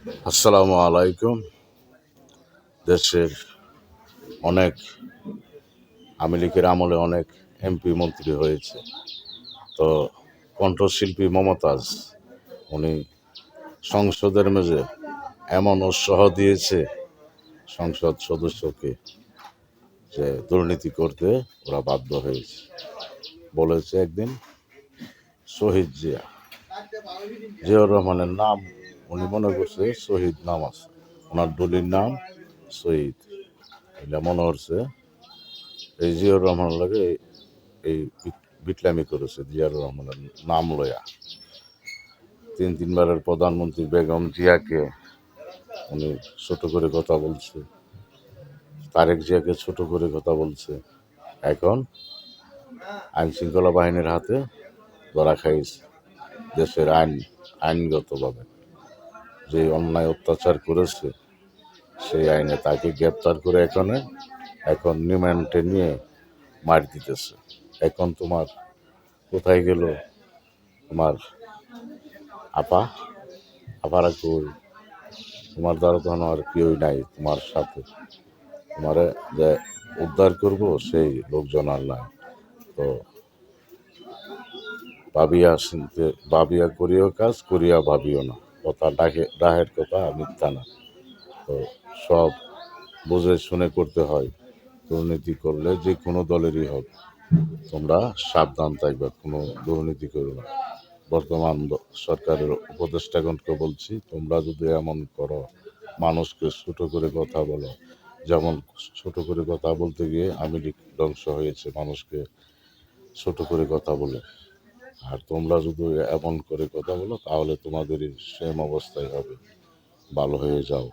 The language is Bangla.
আসসালামু আলাইকুম। দেশের অনেক আওয়ামী লীগের আমলে অনেক এমপি মন্ত্রী হয়েছে। তো কণ্ঠশিল্পী মমতাজ উনি সংসদের মেঝে এমন উৎসাহ দিয়েছে সংসদ সদস্যকে যে দুর্নীতি করতে ওরা বাধ্য হয়েছে। বলেছে একদিন শহীদ জিয়াউর রহমানের নাম উনি মনে করছে শহীদ নাম আছে, ওনার দলির নাম শহীদ। এটা মনে হচ্ছে এই জিয়াউর রহমান লাগে এই বিটলামি করেছে জিয়াউর রহমানের নাম লয়া। তিনবারের প্রধানমন্ত্রী বেগম জিয়াকে উনি ছোট করে কথা বলছে, তারেক জিয়াকে ছোট করে কথা বলছে। এখন আইন শৃঙ্খলা বাহিনীর হাতে ধরা খাইছে। দেশের আইনগতভাবে যে অন্যায় অত্যাচার করেছে সেই আইনে তাকে গ্রেপ্তার করে এখন রিমান্ডে নিয়ে মার দিতেছে। এখন তোমার কোথায় গেল তোমার আপারা কই? তোমার দ্বারা তখন আর কেউই নাই তোমার সাথে, তোমারে যে উদ্ধার করব সেই লোকজন আর নাই। তো ভাবিয়া করিও কাজ, করিয়া ভাবিও না, কথা ডাহের কথা মিথ্যা না। তো সব বুঝে শুনে করতে হয়। দুর্নীতি করলে যে কোনো দলেরই হোক তোমরা সাবধান থাকবে, কোনো দুর্নীতি করো না। বর্তমান সরকারের উপদেষ্টাগণকে বলছি, তোমরা যদি এমন করো, মানুষকে ছোট করে কথা বলো, যেমন ছোট করে কথা বলতে গিয়ে আওয়ামী লীগ ধ্বংস হয়েছে মানুষকে ছোট করে কথা বলে। আর তোমরা যদি এমন করে কথা বলো তাহলে তোমাদেরই সেম অবস্থায় হবে। ভালো হয়ে যাও।